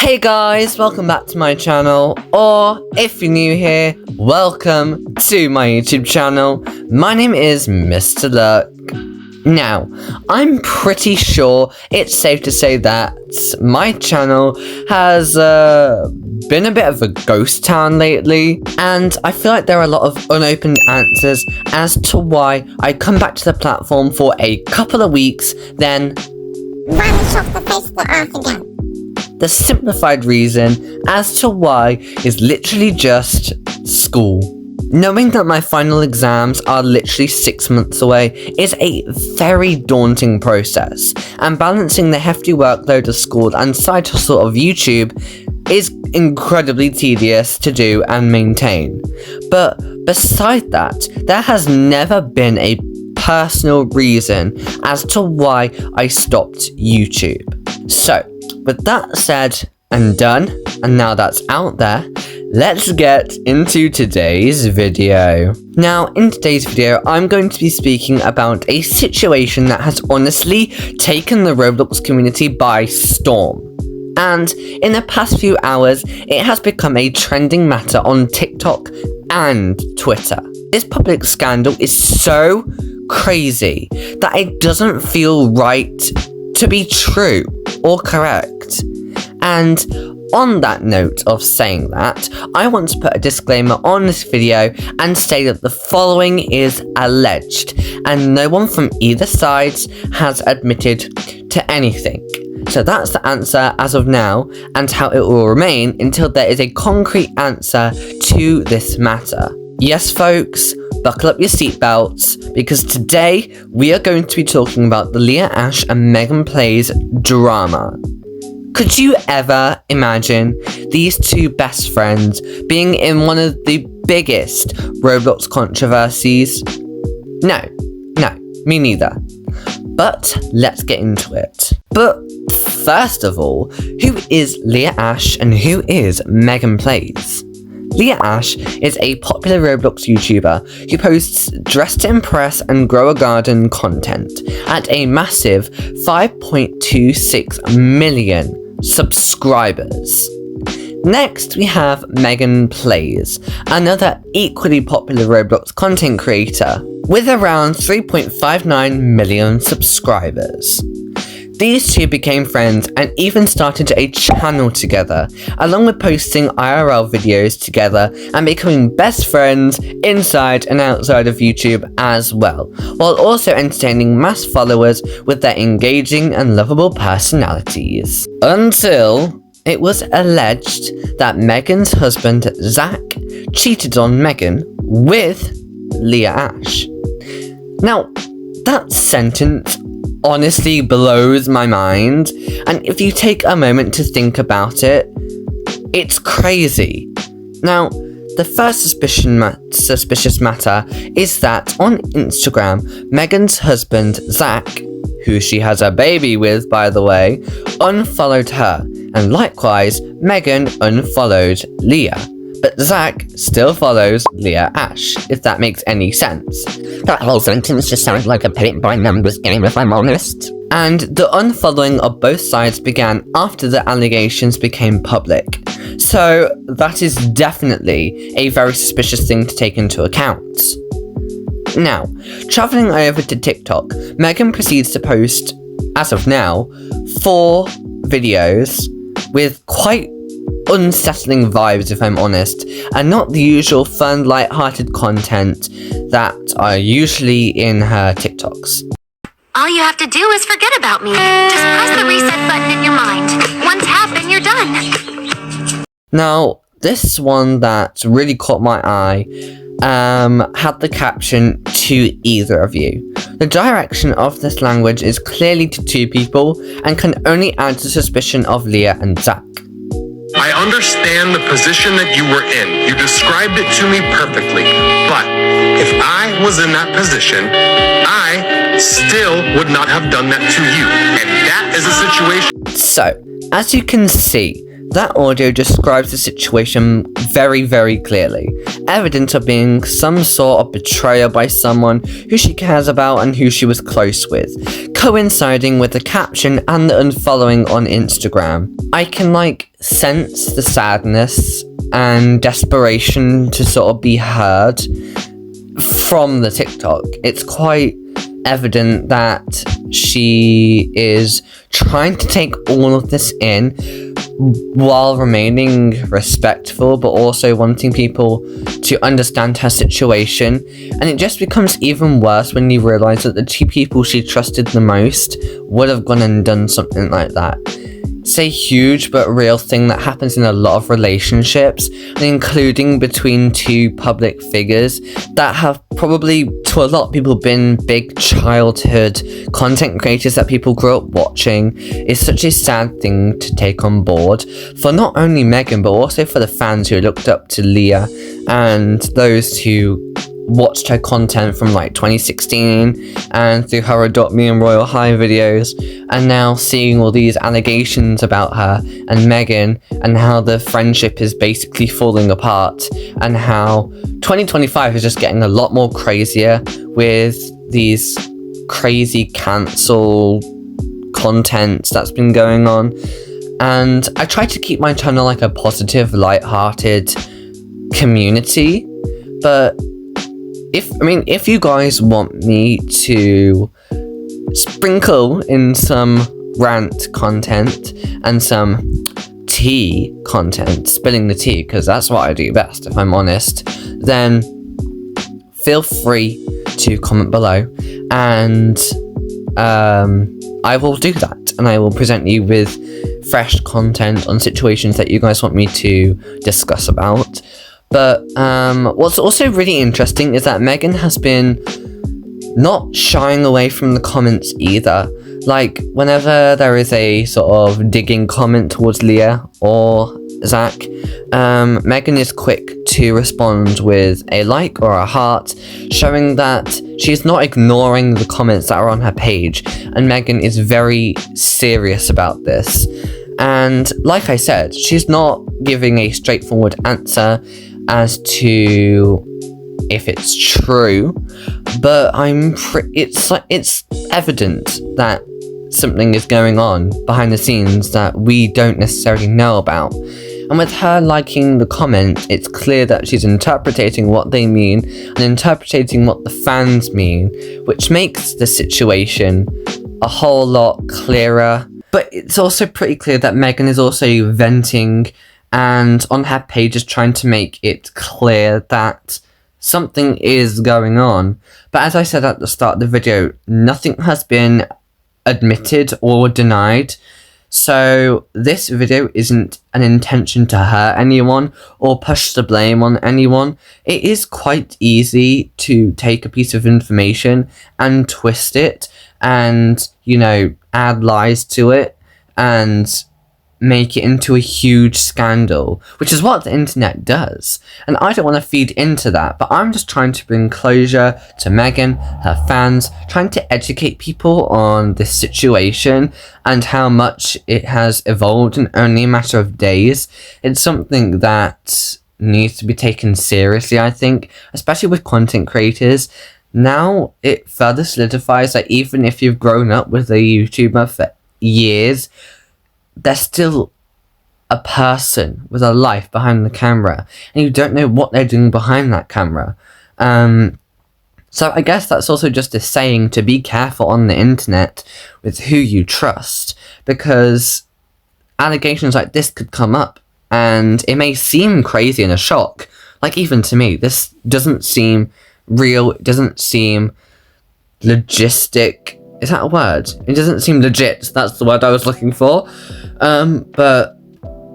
Hey guys, welcome back to my channel, or if you're new here, welcome to my YouTube channel. My name is Mr. Luck. Now, I'm pretty sure it's safe to say that my channel has been a bit of a ghost town lately, and I feel like there are a lot of unopened answers as to why I come back to the platform for a couple of weeks, then vanish off the face of the earth again. The simplified reason as to why is literally just school. Knowing that my final exams are literally 6 months away is a very daunting process, and balancing the hefty workload of school and side hustle of YouTube is incredibly tedious to do and maintain. But beside that, there has never been a personal reason as to why I stopped YouTube. So, with that said and done, and now that's out there, let's get into today's video. Now, in today's video, I'm going to be speaking about a situation that has honestly taken the Roblox community by storm. And in the past few hours, it has become a trending matter on TikTok and Twitter. This public scandal is so crazy that it doesn't feel right to be true or correct. And on that note of saying that, I want to put a disclaimer on this video and say that the following is alleged, and no one from either side has admitted to anything. So that's the answer as of now, and how it will remain until there is a concrete answer to this matter. Yes, folks, buckle up your seatbelts, because today we are going to be talking about the LEAH ASHE and Meganplays drama. Could you ever imagine these two best friends being in one of the biggest Roblox controversies? No, me neither. But let's get into it. But first of all, who is LEAH ASHE and who is Meganplays? LEAH ASHE is a popular Roblox YouTuber who posts dress to impress and grow a garden content at a massive 5.26 million subscribers. Next, we have Meganplays, another equally popular Roblox content creator with around 3.59 million subscribers. These two became friends and even started a channel together, along with posting IRL videos together and becoming best friends inside and outside of YouTube as well, while also entertaining mass followers with their engaging and lovable personalities. Until it was alleged that Megan's husband, Zach, cheated on Megan with LEAH ASHE. Now, that sentence honestly blows my mind, and if you take a moment to think about it, it's crazy. Now, the first suspicious matter is that on Instagram, Megan's husband, Zach, who she has a baby with, by the way, unfollowed her, and likewise, Megan unfollowed LEAH. But Zach still follows LEAH ASHE, if that makes any sense. That whole sentence just sounds like a paint-by-numbers game, if I'm honest. And the unfollowing of both sides began after the allegations became public. So that is definitely a very suspicious thing to take into account. Now, travelling over to TikTok, Megan proceeds to post, as of now, 4 videos with quite unsettling vibes, if I'm honest, and not the usual fun, light-hearted content that are usually in her TikToks. All you have to do is forget about me. Just press the reset button in your mind. One tap and you're done. Now, this one that really caught my eye had the caption, "To either of you." The direction of this language is clearly to two people and can only add to suspicion of LEAH and Zach. I understand the position that you were in. You described it to me perfectly. But if I was in that position, I still would not have done that to you. And that is a situation. So, as you can see, That audio describes the situation very, very clearly. Evidence of being some sort of betrayal by someone who she cares about and who she was close with, coinciding with the caption and the unfollowing on Instagram. I can sense the sadness and desperation to sort of be heard from the TikTok. It's quite evident that she is trying to take all of this in while remaining respectful, but also wanting people to understand her situation. And it just becomes even worse when you realize that the two people she trusted the most would have gone and done something like that. It's a huge but real thing that happens in a lot of relationships, including between two public figures that have probably, to a lot of people, been big childhood content creators that people grew up watching. It's such a sad thing to take on board for not only Megan, but also for the fans who looked up to Leah and those who watched her content from 2016 and through her Adopt Me and Royal High videos, and now seeing all these allegations about her and Megan and how the friendship is basically falling apart, and how 2025 is just getting a lot more crazier with these crazy cancel content that's been going on. And I try to keep my channel a positive, light-hearted community, but if you guys want me to sprinkle in some rant content and some tea content, spilling the tea, because that's what I do best, if I'm honest, then feel free to comment below, and I will do that, and I will present you with fresh content on situations that you guys want me to discuss about. But what's also really interesting is that Megan has been not shying away from the comments either. Whenever there is a sort of digging comment towards Leah or Zach, Megan is quick to respond with a like or a heart, showing that she's not ignoring the comments that are on her page, and Megan is very serious about this. And like I said, she's not giving a straightforward answer as to if it's true, but it's evident that something is going on behind the scenes that we don't necessarily know about. And with her liking the comment, it's clear that she's interpreting what they mean and interpreting what the fans mean, which makes the situation a whole lot clearer. But it's also pretty clear that Megan is also venting, and on her page is trying to make it clear that something is going on. But as I said at the start of the video, nothing has been admitted or denied. So this video isn't an intention to hurt anyone or push the blame on anyone. It is quite easy to take a piece of information and twist it and, add lies to it and make it into a huge scandal, which is what the internet does. And I don't want to feed into that, but I'm just trying to bring closure to Megan, her fans, trying to educate people on this situation and how much it has evolved in only a matter of days. It's something that needs to be taken seriously, I think, especially with content creators. Now it further solidifies that even if you've grown up with a YouTuber for years, they're still a person with a life behind the camera, and you don't know what they're doing behind that camera. So I guess that's also just a saying to be careful on the internet with who you trust, because allegations like this could come up, and it may seem crazy and a shock. Even to me, this doesn't seem real, it doesn't seem logistic. Is that a word? It doesn't seem legit. That's the word I was looking for. But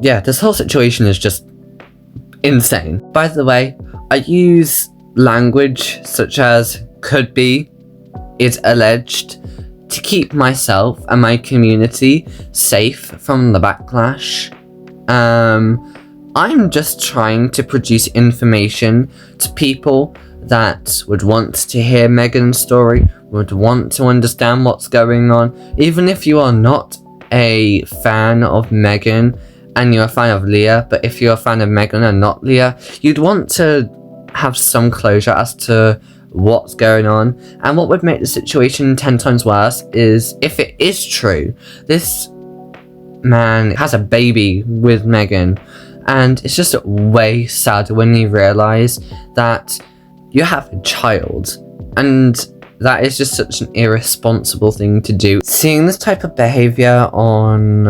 yeah, this whole situation is just insane. By the way, I use language such as could be, is alleged, to keep myself and my community safe from the backlash. I'm just trying to produce information to people that would want to hear Megan's story, would want to understand what's going on. Even if you are not a fan of Megan and you're a fan of Leah, but if you're a fan of Megan and not Leah, you'd want to have some closure as to what's going on. And what would make the situation 10 times worse is if it is true, this man has a baby with Megan, and it's just way sadder when you realise that you have a child, and that is just such an irresponsible thing to do. Seeing this type of behaviour on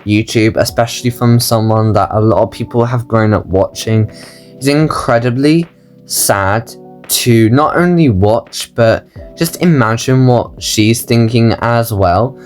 YouTube, especially from someone that a lot of people have grown up watching, is incredibly sad to not only watch, but just imagine what she's thinking as well.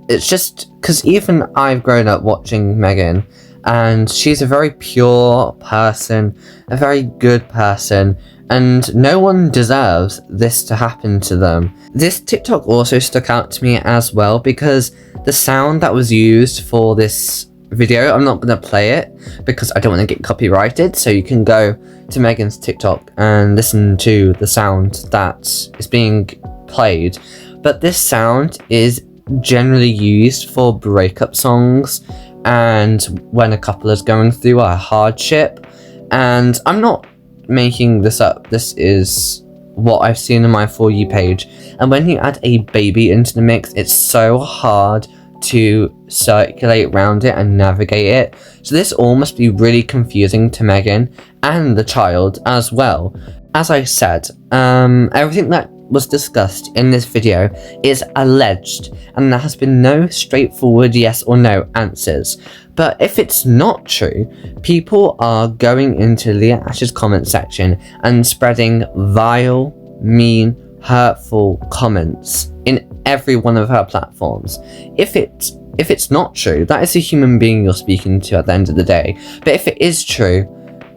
It's just because even I've grown up watching Megan, and she's a very pure person, a very good person, and no one deserves this to happen to them. This TikTok also stuck out to me as well because the sound that was used for this video, I'm not going to play it because I don't want to get copyrighted, so you can go to Megan's TikTok and listen to the sound that is being played. But this sound is generally used for breakup songs and when a couple is going through a hardship, and I'm not making this up, this is what I've seen on my For You page. And when you add a baby into the mix, it's so hard to circulate around it and navigate it, so this all must be really confusing to Megan and the child as well. As I said, everything that was discussed in this video is alleged, and there has been no straightforward yes or no answers. But if it's not true, people are going into Leah Ashe's comment section and spreading vile, mean, hurtful comments in every one of her platforms. If it's not true, that is a human being you're speaking to at the end of the day. But if it is true,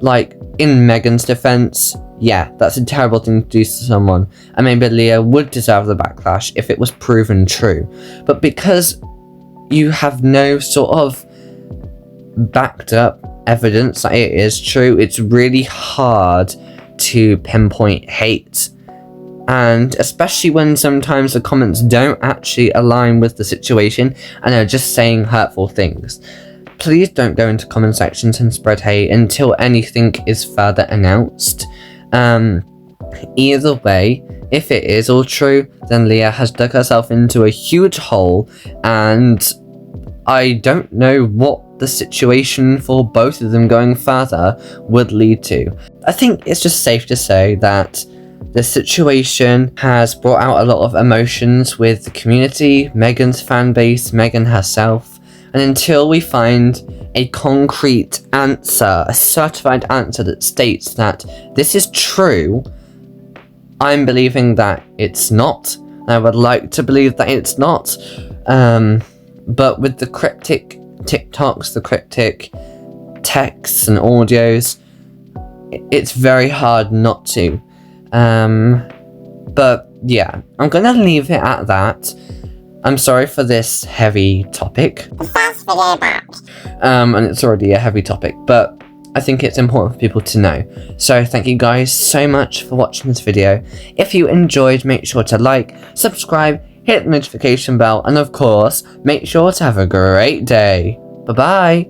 like in Megan's defense, yeah, that's a terrible thing to do to someone, and maybe Leah would deserve the backlash if it was proven true. But because you have no sort of backed up evidence that it is true, it's really hard to pinpoint hate. And especially when sometimes the comments don't actually align with the situation and are just saying hurtful things. Please don't go into comment sections and spread hate until anything is further announced. Either way, if it is all true, then Leah has dug herself into a huge hole, and I don't know what the situation for both of them going further would lead to. I think it's just safe to say that the situation has brought out a lot of emotions with the community, Megan's fan base, Megan herself, and until we find a concrete answer, a certified answer that states that this is true, I'm believing that it's not. I would like to believe that it's not. But with the cryptic TikToks, the cryptic texts and audios, it's very hard not to. But yeah, I'm gonna leave it at that. I'm sorry for this heavy topic. And it's already a heavy topic, but I think it's important for people to know. So thank you guys so much for watching this video. If you enjoyed, make sure to like, subscribe, hit the notification bell, and of course, make sure to have a great day. Bye bye.